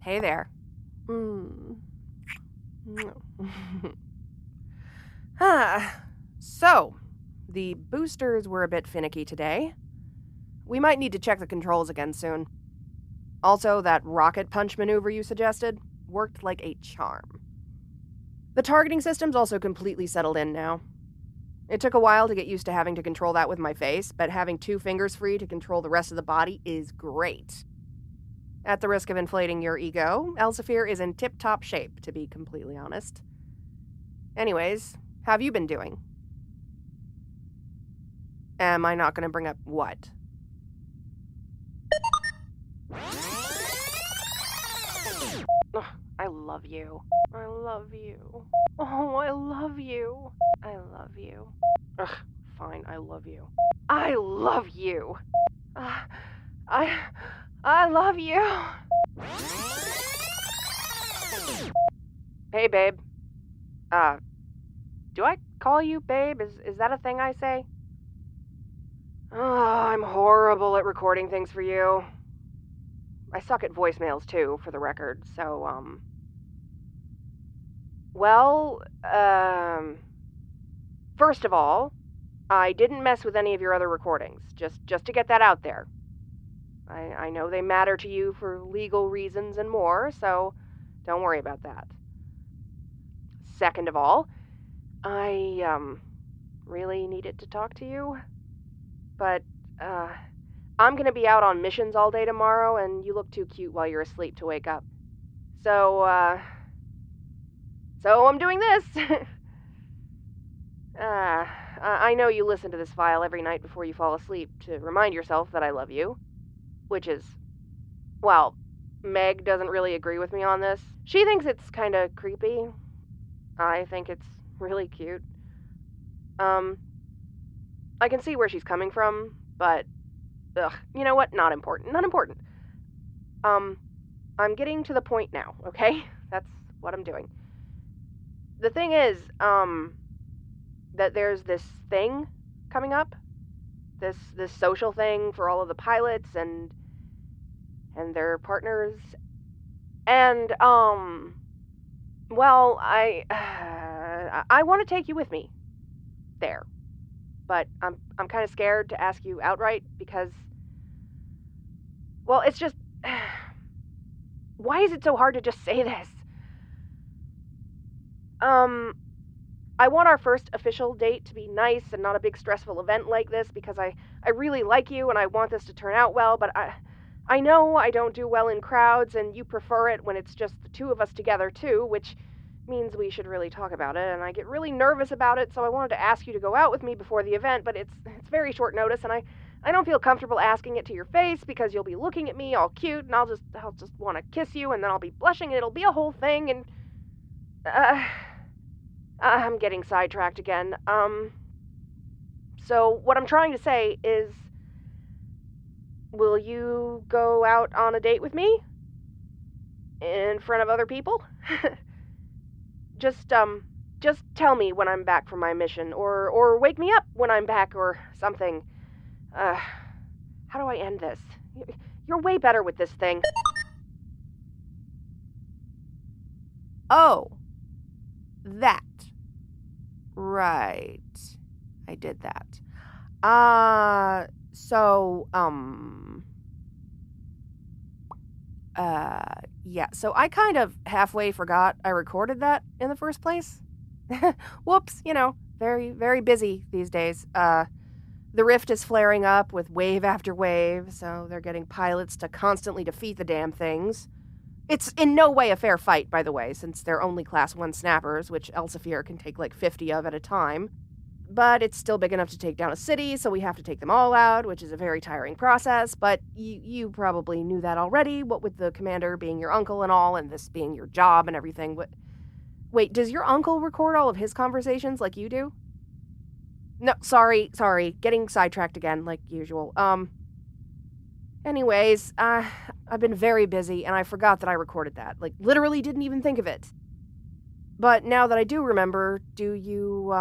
Hey there. So, the boosters were a bit finicky today. We might need to check the controls again soon. Also, that rocket punch maneuver you suggested worked like a charm. The targeting system's also completely settled in now. It took a while to get used to having to control that with my face, but having 2 fingers free to control the rest of the body is great. At the risk of inflating your ego, Elsevier is in tip-top shape, to be completely honest. Anyways, how have you been doing? Am I not going to bring up what? Ugh, I love you. I love you. Oh, I love you. I love you. Ugh, fine, I love you. I love you. I love you. Hey, babe. Do I call you babe? Is that a thing I say? Oh, I'm horrible at recording things for you. I suck at voicemails, too, for the record, so, Well, first of all, I didn't mess with any of your other recordings, just to get that out there. I know they matter to you for legal reasons and more, so don't worry about that. Second of all, I, really needed to talk to you, but, I'm gonna be out on missions all day tomorrow, and you look too cute while you're asleep to wake up. So I'm doing this! I know you listen to this file every night before you fall asleep to remind yourself that I love you. Which is, well, Meg doesn't really agree with me on this. She thinks it's kinda creepy. I think it's really cute. I can see where she's coming from, but, you know what? Not important. Not important. I'm getting to the point now, okay? That's what I'm doing. The thing is, that there's this thing coming up. This social thing for all of the pilots and their partners. And, well, I want to take you with me there. But I'm kind of scared to ask you outright because, well, it's just, why is it so hard to just say this? I want our first official date to be nice and not a big stressful event like this because I really like you and I want this to turn out well, but I know I don't do well in crowds and you prefer it when it's just the two of us together too, which means we should really talk about it, and I get really nervous about it, so I wanted to ask you to go out with me before the event, but it's very short notice, and I don't feel comfortable asking it to your face because you'll be looking at me all cute, and I'll just want to kiss you, and then I'll be blushing, and it'll be a whole thing, and I'm getting sidetracked again. So what I'm trying to say is, will you go out on a date with me? In front of other people? Just tell me when I'm back from my mission, or wake me up when I'm back, or something. How do I end this? You're way better with this thing. Oh. That. Right. I did that. Yeah, so I kind of halfway forgot I recorded that in the first place. Whoops, very, very busy these days. The rift is flaring up with wave after wave, so they're getting pilots to constantly defeat the damn things. It's in no way a fair fight, by the way, since they're only Class 1 snappers, which Elsevier can take like 50 of at a time. But it's still big enough to take down a city, so we have to take them all out, which is a very tiring process, but you probably knew that already, what with the commander being your uncle and all, and this being your job and everything. Wait, does your uncle record all of his conversations like you do? No, sorry, getting sidetracked again, like usual. Anyways, I've been very busy, and I forgot that I recorded that. Like, literally didn't even think of it. But now that I do remember, do you,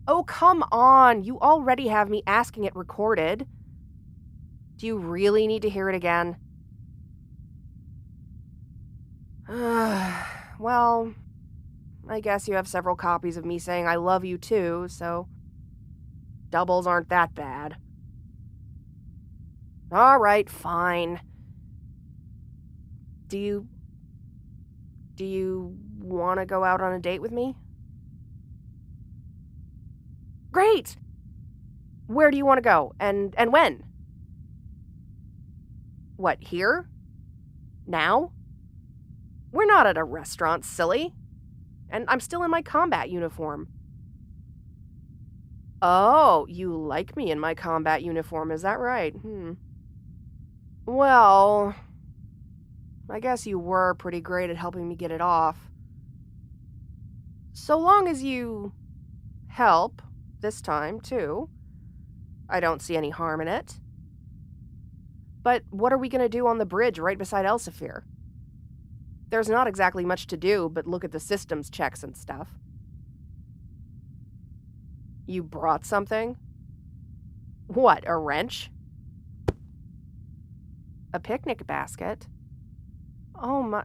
Oh, come on. You already have me asking it recorded. Do you really need to hear it again? Well, I guess you have several copies of me saying I love you too, so doubles aren't that bad. All right, fine. Do you want to go out on a date with me? Great! Where do you want to go? And when? What, here? Now? We're not at a restaurant, silly. And I'm still in my combat uniform. Oh, you like me in my combat uniform, is that right? Well, I guess you were pretty great at helping me get it off. So long as you help this time, too. I don't see any harm in it. But what are we going to do on the bridge right beside Elsevier? There's not exactly much to do but look at the systems checks and stuff. You brought something? What, a wrench? A picnic basket? Oh my,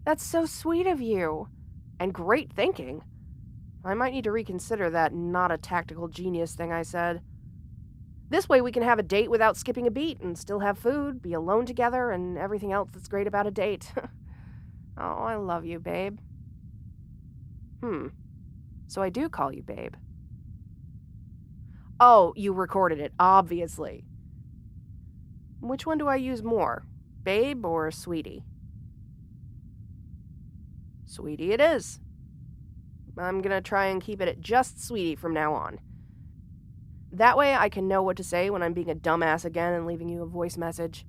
that's so sweet of you. And great thinking. I might need to reconsider that not a tactical genius thing I said. This way we can have a date without skipping a beat and still have food, be alone together, and everything else that's great about a date. Oh, I love you, babe. So I do call you babe. Oh, you recorded it, obviously. Which one do I use more, babe or sweetie? Sweetie it is. I'm gonna try and keep it at just sweetie from now on. That way I can know what to say when I'm being a dumbass again and leaving you a voice message.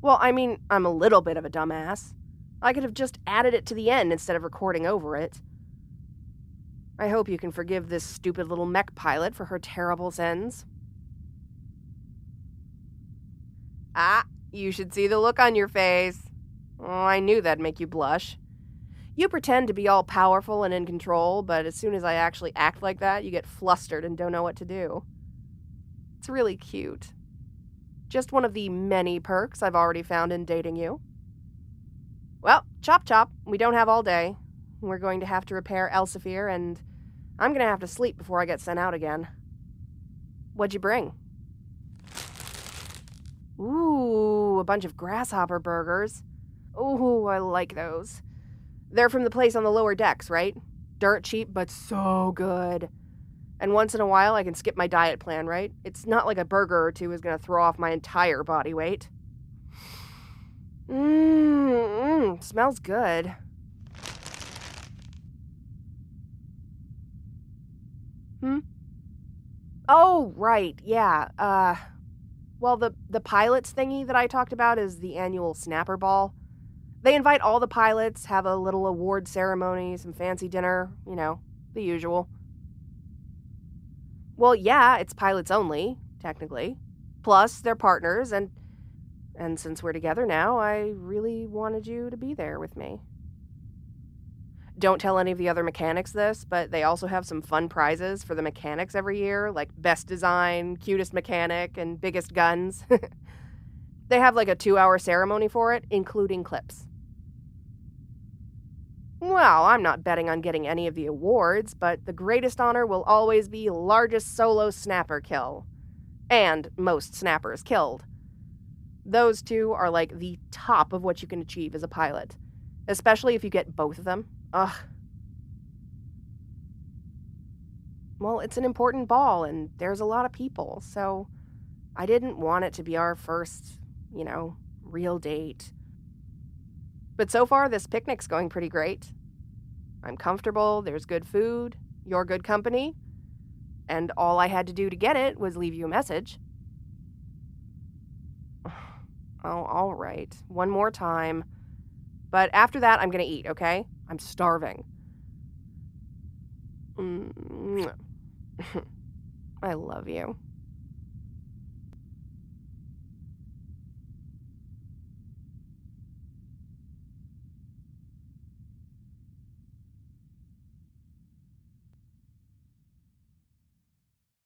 Well, I mean, I'm a little bit of a dumbass. I could have just added it to the end instead of recording over it. I hope you can forgive this stupid little mech pilot for her terrible sins. Ah, you should see the look on your face. Oh, I knew that'd make you blush. You pretend to be all powerful and in control, but as soon as I actually act like that, you get flustered and don't know what to do. It's really cute. Just one of the many perks I've already found in dating you. Well, chop chop, we don't have all day. We're going to have to repair Elsevier, and I'm going to have to sleep before I get sent out again. What'd you bring? Ooh, a bunch of grasshopper burgers. Ooh, I like those. They're from the place on the lower decks, right? Dirt cheap, but so good. And once in a while, I can skip my diet plan, right? It's not like a burger or two is going to throw off my entire body weight. Smells good. Oh, right, yeah. Well, the pilots thingy that I talked about is the annual Snapper Ball. They invite all the pilots, have a little award ceremony, some fancy dinner, you know, the usual. Well, yeah, it's pilots only, technically. Plus, they're partners, and since we're together now, I really wanted you to be there with me. Don't tell any of the other mechanics this, but they also have some fun prizes for the mechanics every year, like best design, cutest mechanic, and biggest guns. They have like a 2-hour ceremony for it, including clips. Well, I'm not betting on getting any of the awards, but the greatest honor will always be largest solo snapper kill. And most snappers killed. Those two are like the top of what you can achieve as a pilot, especially if you get both of them. Ugh. Well, it's an important ball, and there's a lot of people, so I didn't want it to be our first, real date. But so far, this picnic's going pretty great. I'm comfortable, there's good food, you're good company, and all I had to do to get it was leave you a message. Oh, all right. One more time. But after that, I'm gonna eat, okay? I'm starving. I love you.